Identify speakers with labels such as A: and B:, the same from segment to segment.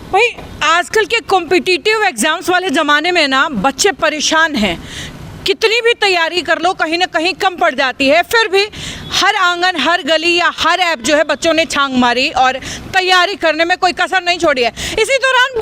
A: भाई आजकल के कॉम्पिटिटिव एग्जाम्स वाले ज़माने में ना बच्चे परेशान हैं। कितनी भी तैयारी कर लो कहीं ना कहीं कम पड़ जाती है। फिर भी हर आंगन, हर गली या हर ऐप जो है बच्चों ने छांग मारी और तैयारी करने में कोई कसर नहीं छोड़ी है। इसी दौरान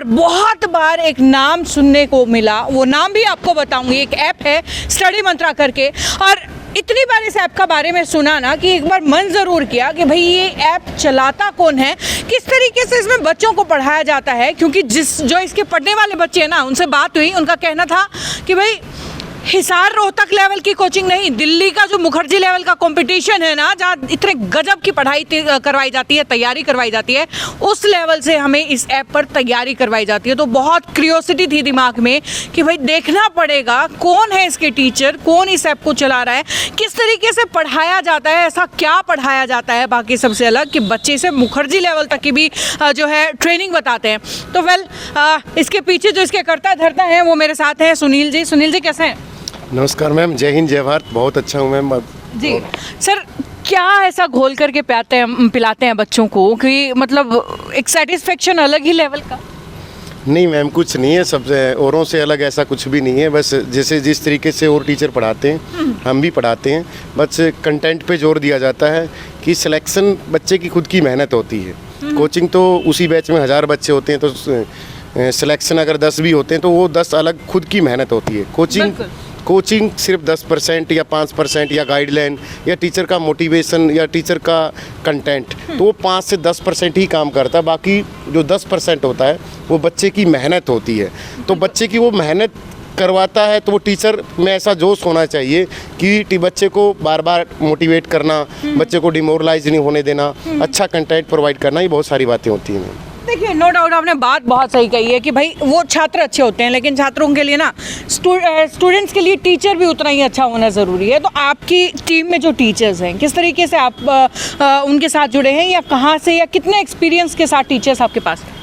A: बहुत बार एक नाम सुनने को मिला, वो नाम भी आपको बताऊंगी। एक ऐप है स्टडी मंत्रा करके, और इतनी बार इस ऐप का बारे में सुना ना कि एक बार मन ज़रूर किया कि भाई ये ऐप चलाता कौन है, किस तरीके से इसमें बच्चों को पढ़ाया जाता है। क्योंकि जो इसके पढ़ने वाले बच्चे हैं ना, उनसे बात हुई, उनका कहना था कि भाई हिसार रोहतक लेवल की कोचिंग नहीं, दिल्ली का जो मुखर्जी लेवल का कंपटीशन है ना, जहाँ इतने गजब की पढ़ाई करवाई जाती है, तैयारी करवाई जाती है, उस लेवल से हमें इस ऐप पर तैयारी करवाई जाती है। तो बहुत क्यूरियोसिटी थी दिमाग में कि भाई देखना पड़ेगा कौन है इसके टीचर, कौन इस ऐप को चला रहा है, किस तरीके से पढ़ाया जाता है, ऐसा क्या पढ़ाया जाता है बाकी सबसे अलग कि बच्चे इसे मुखर्जी लेवल तक की भी जो है ट्रेनिंग बताते हैं। तो इसके पीछे जो इसके करता धरता है वो मेरे साथ हैं सुनील जी। सुनील जी कैसे हैं?
B: नमस्कार मैम, जय हिंद जय भारत। बहुत अच्छा हूँ मैम
A: जी। सर क्या ऐसा घोल करके पिलाते हैं बच्चों को कि मतलब एक सेटिस्फेक्शन अलग ही लेवल का?
B: नहीं मैम, कुछ नहीं है, सबसे औरों से अलग ऐसा कुछ भी नहीं है। बस जैसे जिस तरीके से और टीचर पढ़ाते हैं हम भी पढ़ाते हैं। बस कंटेंट पे जोर दिया जाता है कि सिलेक्शन बच्चे की खुद की मेहनत होती है। कोचिंग तो उसी बैच में 1000 बच्चे होते हैं, तो सिलेक्शन अगर 10 भी होते हैं तो वो 10 अलग खुद की मेहनत होती है। कोचिंग सिर्फ 10% या 5% या गाइडलाइन या टीचर का मोटिवेशन या टीचर का कंटेंट, तो वो 5 से 10% ही काम करता है। बाकी जो 10% होता है वो बच्चे की मेहनत होती है। तो बच्चे की वो मेहनत करवाता है, तो वो टीचर में ऐसा जोश होना चाहिए कि बच्चे को बार बार मोटिवेट करना, बच्चे को डिमोरलाइज नहीं होने देना, अच्छा कंटेंट प्रोवाइड करना, ये बहुत सारी बातें होती हैं।
A: देखिए, नो डाउट आपने बात बहुत सही कही है कि भाई वो छात्र अच्छे होते हैं, लेकिन छात्रों के लिए ना स्टूडेंट्स के लिए टीचर भी उतना ही अच्छा होना ज़रूरी है। तो आपकी टीम में जो टीचर्स हैं, किस तरीके से आप उनके साथ जुड़े हैं, या कहाँ से या कितने एक्सपीरियंस के साथ टीचर्स आपके पास हैं?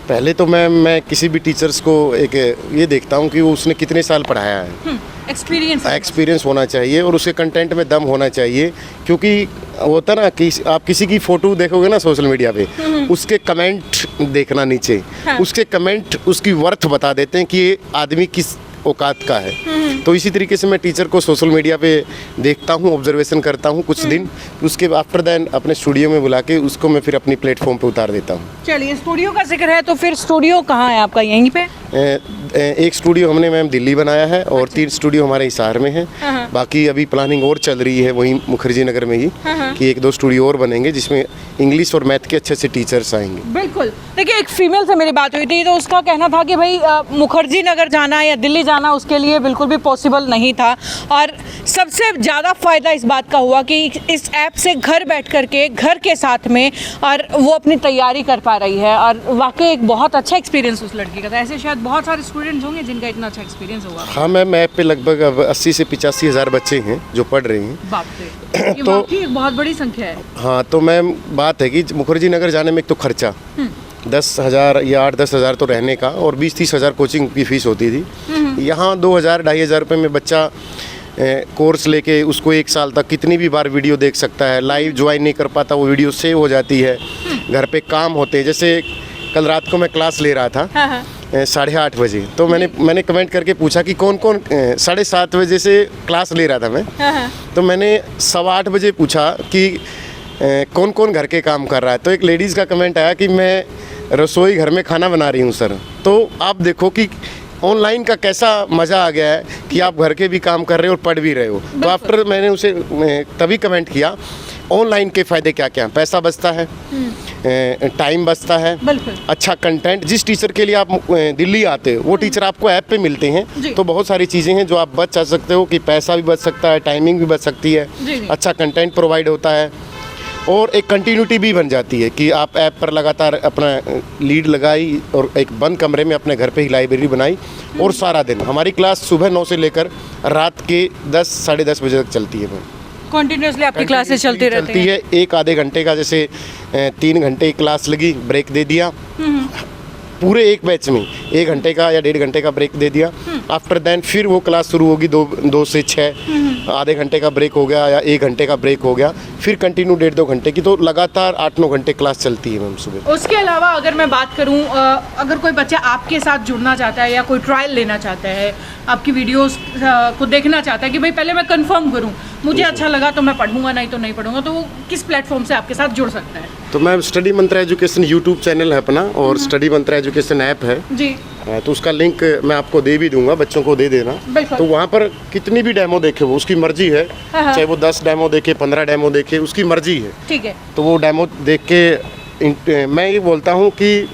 B: पहले तो मैं किसी भी टीचर्स को एक ये देखता हूँ कि वो उसने कितने साल पढ़ाया है। एक्सपीरियंस होना चाहिए और उसके कंटेंट में दम होना चाहिए। क्योंकि होता ना कि आप किसी की फ़ोटो देखोगे ना सोशल मीडिया पे, उसके कमेंट देखना नीचे, उसके कमेंट उसकी वर्थ बता देते हैं कि ये आदमी किस औकात का है। तो इसी तरीके से मैं टीचर को सोशल मीडिया पे देखता हूँ, ऑब्जर्वेशन करता हूँ कुछ दिन, उसके आफ्टर दैन अपने स्टूडियो में बुला के उसको मैं फिर अपनी प्लेटफॉर्म पे उतार देता हूँ।
A: चलिए, स्टूडियो का जिक्र है तो फिर स्टूडियो कहाँ है आपका? यहीं पे?
B: एक स्टूडियो हमने मैम दिल्ली बनाया है और 3 स्टूडियो हमारे हिसार में हैं। बाकी अभी प्लानिंग और चल रही है वहीं मुखर्जी नगर में ही कि 1-2 स्टूडियो और बनेंगे जिसमें इंग्लिश और मैथ के अच्छे से टीचर्स आएंगे। बिल्कुल।
A: देखिए, एक फीमेल से मेरी बात हुई थी तो उसका कहना था कि भाई मुखर्जी नगर जाना या दिल्ली जाना उसके लिए बिल्कुल भी पॉसिबल नहीं था, और सबसे ज़्यादा फ़ायदा इस बात का हुआ कि इस ऐप से घर बैठ करके घर के साथ में और वो अपनी तैयारी कर पा रही है। और वाकई एक बहुत अच्छा एक्सपीरियंस उस लड़की का था। ऐसे शायद बहुत सारे स्टूडेंट्स होंगे जिनका इतना अच्छा एक्सपीरियंस होगा।
B: हाँ मैम, ऐप पे लगभग अब 80 से 85 हज़ार बच्चे हैं जो पढ़ रहे हैं।
A: बाप रे, ये तो एक बहुत बड़ी संख्या है।
B: हाँ, तो मैम बात है कि मुखर्जी नगर जाने में एक तो खर्चा 10,000 या 8-10 हज़ार तो रहने का, और 20-30 हज़ार कोचिंग की फ़ीस होती थी। यहाँ 2,000-2,500 रुपये में बच्चा कोर्स लेके उसको 1 साल तक कितनी भी बार वीडियो देख सकता है। लाइव ज्वाइन नहीं कर पाता, वो वीडियो सेव हो जाती है। घर पे काम होते हैं, जैसे कल रात को मैं क्लास ले रहा था 8:30 बजे, तो मैंने कमेंट करके पूछा कि कौन 7:30 बजे से क्लास ले रहा था मैं, तो मैंने 8:15 बजे पूछा कि कौन कौन घर के काम कर रहा है। तो एक लेडीज़ का कमेंट आया कि मैं रसोई घर में खाना बना रही हूँ सर। तो आप देखो कि ऑनलाइन का कैसा मज़ा आ गया है कि आप घर के भी काम कर रहे हो और पढ़ भी रहे हो। तो आफ्टर मैंने उसे तभी कमेंट किया, ऑनलाइन के फ़ायदे क्या क्या? पैसा बचता है, टाइम बचता है, अच्छा कंटेंट। जिस टीचर के लिए आप दिल्ली आते हो वो टीचर आपको ऐप पे मिलते हैं, तो बहुत सारी चीज़ें हैं जो आप बच सकते हो कि पैसा भी बच सकता है, टाइमिंग भी बच सकती है, अच्छा कंटेंट प्रोवाइड होता है, और एक कंटिन्यूटी भी बन जाती है कि आप ऐप पर लगातार अपना लीड लगाई और एक बंद कमरे में अपने घर पे ही लाइब्रेरी बनाई, और सारा दिन हमारी क्लास सुबह 9 से लेकर रात के 10-10:30 बजे तक चलती है।
A: कंटिन्यूसली आपकी क्लासेस चलती रहती है?
B: 1-आधे घंटे का, जैसे 3 घंटे क्लास लगी, ब्रेक दे दिया, पूरे एक बैच में 1 घंटे का या 1.5 घंटे का ब्रेक दे दिया। आफ्टर दैन फिर वो क्लास शुरू होगी 2 से 6, आधे घंटे का ब्रेक हो गया या 1 घंटे का ब्रेक हो गया, फिर कंटिन्यू 1.5-2 घंटे की, तो लगातार 8-9 घंटे क्लास चलती है मैम सुबह।
A: उसके अलावा अगर मैं बात करूं, अगर कोई बच्चा आपके साथ जुड़ना चाहता है या कोई ट्रायल लेना चाहता है, आपकी वीडियोस को देखना चाहता है कि भाई पहले मैं कंफर्म करूं, मुझे अच्छा लगा तो मैं पढ़ूंगा, नहीं तो नहीं पढ़ूंगा, तो वो किस प्लेटफॉर्म से आपके साथ जुड़ सकता है?
B: तो मैम स्टडी मंत्रा एजुकेशन यूट्यूब चैनल है अपना, और स्टडी मंत्रा एजुकेशन ऐप है
A: जी।
B: तो उसका लिंक मैं आपको दे भी दूंगा, बच्चों को दे देना।
A: बिल्कुल।
B: तो वहाँ पर कितनी भी डेमो देखे वो उसकी मर्जी है, चाहे वो 10 डेमो देखे, 15 डेमो देखे, उसकी मर्जी है।
A: ठीक है।
B: तो वो डेमो देख के मैं ये बोलता हूँ कि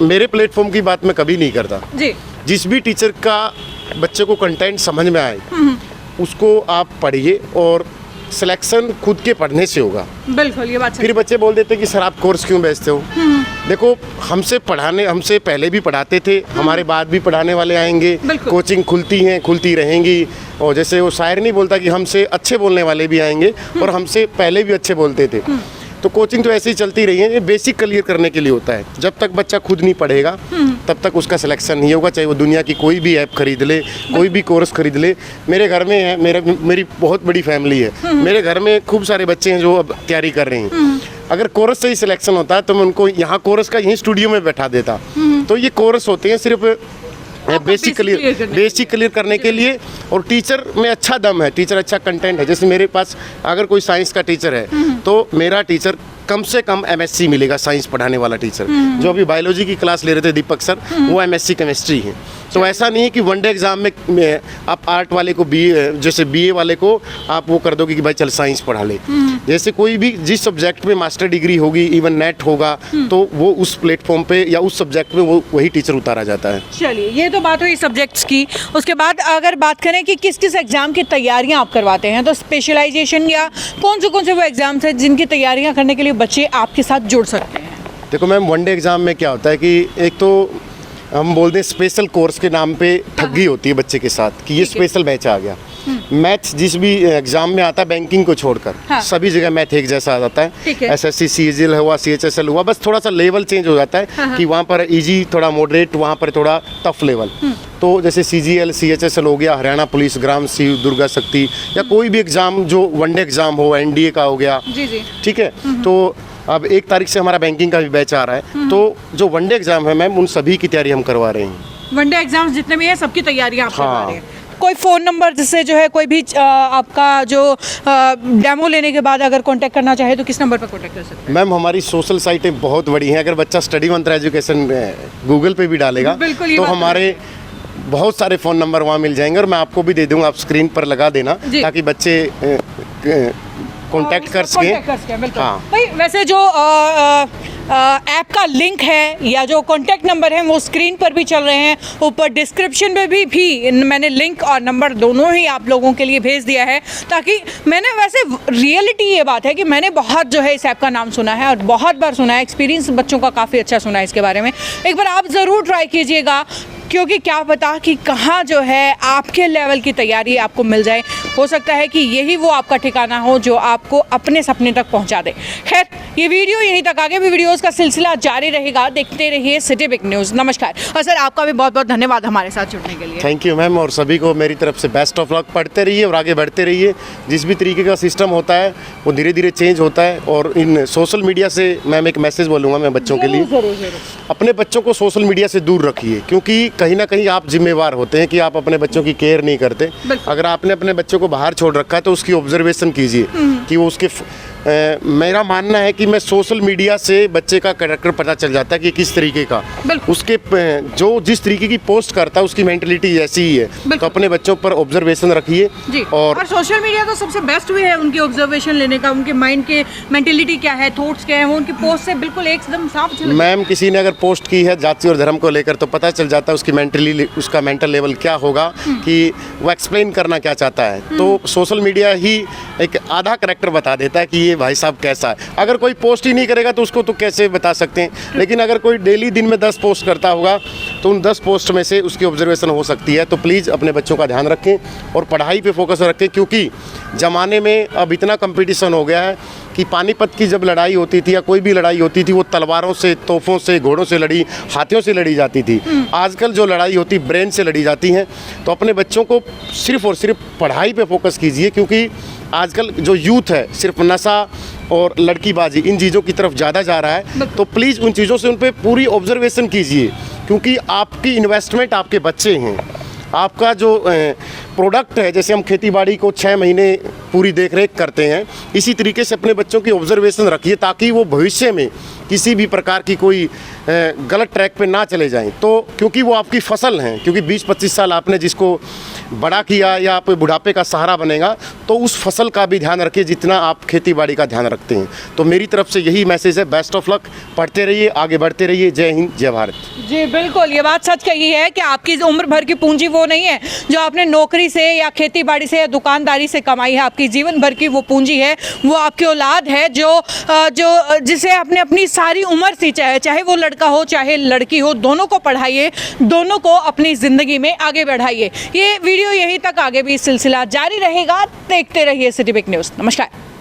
B: मेरे प्लेटफॉर्म की बात मैं कभी नहीं करता
A: जी।
B: जिस भी टीचर का बच्चे को कंटेंट समझ में आए उसको आप पढ़िए, और सिलेक्शन खुद के पढ़ने से होगा।
A: बिल्कुल, ये बात
B: फिर बच्चे बोल देते कि सर आप कोर्स क्यों बेचते हो। देखो, हमसे पहले भी पढ़ाते थे, हमारे बाद भी पढ़ाने वाले आएंगे, कोचिंग खुलती हैं, खुलती रहेंगी। और जैसे वो शायर नहीं बोलता कि हमसे अच्छे बोलने वाले भी आएंगे, और हमसे पहले भी अच्छे बोलते थे। तो कोचिंग तो ऐसे ही चलती रही है, ये बेसिक क्लियर करने के लिए होता है। जब तक बच्चा खुद नहीं पढ़ेगा तब तक उसका सिलेक्शन नहीं होगा, चाहे वो दुनिया की कोई भी ऐप खरीद ले, कोई भी कोर्स खरीद ले। मेरे घर में है, मेरी बहुत बड़ी फैमिली है, मेरे घर में खूब सारे बच्चे हैं जो अब तैयारी कर रहे हैं। अगर कोर्स से ही सिलेक्शन होता है तो मैं उनको यहाँ कोर्स का यहीं स्टूडियो में बैठा देता। तो ये कोर्स होते हैं सिर्फ बेसिक क्लियर करने के लिए, और टीचर में अच्छा दम है, टीचर अच्छा कंटेंट है। जैसे मेरे पास अगर कोई साइंस का टीचर है तो मेरा टीचर कम से कम MSc मिलेगा, साइंस पढ़ाने वाला टीचर। जो अभी बायोलॉजी की क्लास ले रहे थे दीपक सर, वो MSc केमिस्ट्री है। तो ऐसा नहीं है कि वनडे एग्जाम में आप आर्ट वाले को जैसे BA वाले को आप वो कर दोगे कि भाई चल साइंस पढ़ा ले। जैसे कोई भी जिस सब्जेक्ट में मास्टर डिग्री होगी, इवन नेट होगा, तो वो उस प्लेटफॉर्म पे या उस सब्जेक्ट में वो वही टीचर उतारा जाता है।
A: चलिए, ये तो बात हुई सब्जेक्ट्स की। उसके बाद अगर बात करें कि किस किस एग्जाम की तैयारियां आप करवाते हैं, तो स्पेशलाइजेशन या कौन से वो एग्जाम्स हैं जिनकी तैयारियां करने के लिए बच्चे आपके साथ जुड़ सकते हैं?
B: देखो मैम, वनडे एग्जाम में क्या होता है कि एक तो हम बोलते हैं स्पेशल कोर्स के नाम पे ठगी होती है बच्चे के साथ कि ये स्पेशल बैच आ गया। मैथ जिस भी एग्जाम में आता है, बैंकिंग को छोड़कर सभी जगह मैथ एक जैसा आ जाता है। SSC CGL हुआ, CHSL हुआ, बस थोड़ा सा लेवल चेंज हो जाता है कि वहाँ पर इजी, थोड़ा मॉडरेट, वहाँ पर थोड़ा टफ लेवल। तो जैसे CGL CHSL हो गया, हरियाणा पुलिस, ग्राम शिव, दुर्गा शक्ति, या कोई भी एग्जाम जो वनडे एग्जाम हो, NDA का हो गया, ठीक है। तो अब 1 तारीख से हमारा बैंकिंग का भी बैच आ रहा है। तो जो वनडे एग्जाम है मैम, उन सभी की तैयारी हम करवा रहे हैं।
A: वनडे एग्जाम्स जितने भी हैं सबकी तैयारियां आप करवा रहे हैं। कोई फ़ोन नंबर जिससे जो है कोई भी आपका जो डेमो लेने के बाद अगर कांटेक्ट करना चाहे तो किस नंबर पर कांटेक्ट कर सकते हैं?
B: मैम, हमारी सोशल साइटें बहुत बड़ी हैं। अगर बच्चा स्टडी मंत्रा एजुकेशन गूगल पे भी डालेगा तो हमारे बहुत सारे फ़ोन नंबर वहाँ मिल जाएंगे, और मैं आपको भी दे दूँगा, आप स्क्रीन पर लगा देना ताकि बच्चे कांटेक्ट कर सकें। हाँ
A: भाई, वैसे जो ऐप का लिंक है या जो कांटेक्ट नंबर है वो स्क्रीन पर भी चल रहे हैं, ऊपर डिस्क्रिप्शन में भी मैंने लिंक और नंबर दोनों ही आप लोगों के लिए भेज दिया है, ताकि मैंने वैसे रियलिटी ये बात है कि मैंने बहुत जो है इस ऐप का नाम सुना है और बहुत बार सुना है, एक्सपीरियंस बच्चों का काफ़ी अच्छा सुना है इसके बारे में। एक बार आप ज़रूर ट्राई कीजिएगा, क्योंकि क्या पता कि कहाँ जो है आपके लेवल की तैयारी आपको मिल जाए। हो सकता है कि यही वो आपका ठिकाना हो जो आपको अपने सपने तक पहुँचा दे। खैर, ये वीडियो यहीं तक, आगे भी वीडियोस का सिलसिला जारी रहेगा। देखते रहिए सिटी बिग न्यूज़। नमस्कार। और सर, आपका भी बहुत बहुत धन्यवाद हमारे साथ जुड़ने के लिए।
B: थैंक यू मैम, और सभी को मेरी तरफ से बेस्ट ऑफ लक। पढ़ते रहिए और आगे बढ़ते रहिए। जिस भी तरीके का सिस्टम होता है वो धीरे धीरे चेंज होता है, और इन सोशल मीडिया से मैम एक मैसेज बोलूँगा मैं बच्चों के लिए, अपने बच्चों को सोशल मीडिया से दूर रखिए, क्योंकि कहीं ना कहीं आप जिम्मेवार होते हैं कि आप अपने बच्चों की केयर नहीं करते। अगर आपने अपने बच्चों को बाहर छोड़ रखा है तो उसकी ऑब्जर्वेशन कीजिए कि वो उसके मेरा मानना है कि मैं सोशल मीडिया से बच्चे का कैरेक्टर पता चल जाता है कि किस तरीके का, उसके जो जिस तरीके की पोस्ट करता है उसकी मेंटलिटी ऐसी ही है। तो अपने बच्चों पर ऑब्जर्वेशन रखिए।
A: और सोशल मीडिया तो सबसे बेस्ट वे है उनकी ऑब्जर्वेशन लेने का, उनके माइंड के मेंटलिटी क्या है, थॉट्स क्या है, वो उनकी पोस्ट से बिल्कुल एकदम साफ।
B: मैम, किसी ने अगर पोस्ट की है जाति और धर्म को लेकर तो पता चल जाता है उसका मेंटल लेवल क्या होगा, कि वो एक्सप्लेन करना क्या चाहता है। तो सोशल मीडिया ही एक आधा कैरेक्टर बता देता है कि भाई साहब कैसा है। अगर कोई पोस्ट ही नहीं करेगा तो उसको तो कैसे बता सकते हैं, लेकिन अगर कोई डेली दिन में 10 पोस्ट करता होगा तो उन 10 पोस्ट में से उसकी ऑब्जर्वेशन हो सकती है। तो प्लीज़ अपने बच्चों का ध्यान रखें और पढ़ाई पे फोकस रखें, क्योंकि ज़माने में अब इतना कंपटीशन हो गया है कि पानीपत की जब लड़ाई होती थी या कोई भी लड़ाई होती थी वो तलवारों से, तोपों से, घोड़ों से लड़ी, हाथियों से लड़ी जाती थी। आजकल जो लड़ाई होती ब्रेन से लड़ी जाती हैं। तो अपने बच्चों को सिर्फ़ और सिर्फ पढ़ाई पे फोकस कीजिए, क्योंकि आजकल जो यूथ है सिर्फ नशा और लड़कीबाजी इन चीज़ों की तरफ ज़्यादा जा रहा है। तो प्लीज़ उन चीज़ों से उन पर पूरी ऑब्जर्वेशन कीजिए, क्योंकि आपकी इन्वेस्टमेंट आपके बच्चे हैं। आपका जो प्रोडक्ट है, जैसे हम खेती बाड़ी को 6 महीने पूरी देख रेख करते हैं, इसी तरीके से अपने बच्चों की ऑब्जर्वेशन रखिए, ताकि वो भविष्य में किसी भी प्रकार की कोई गलत ट्रैक पे ना चले जाएं। तो क्योंकि वो आपकी फसल हैं, क्योंकि 20-25 साल आपने जिसको बड़ा किया या आप बुढ़ापे का सहारा बनेगा, तो उस फसल का भी ध्यान रखिए जितना आप खेती बाड़ी का ध्यान रखते हैं। तो मेरी तरफ से यही मैसेज है, बेस्ट ऑफ लक, पढ़ते रहिए, आगे बढ़ते रहिए। जय हिंद, जय भारत।
A: जी बिल्कुल, ये बात सच कही है कि आपकी उम्र भर की पूंजी वो नहीं है जो आपने नौकरी से या खेती बाड़ी से या दुकानदारी से कमाई है। आपकी जीवन भर की वो पूंजी है, वो आपकी औलाद है, जो जिसे आपने अपनी सारी उम्र सी, चाहे वो लड़का हो चाहे लड़की हो, दोनों को पढ़ाइए, दोनों को अपनी ज़िंदगी में आगे बढ़ाइए। ये वीडियो यहीं तक, आगे भी सिलसिला जारी रहेगा। देखते रहिए सिटी बिग न्यूज़। नमस्कार।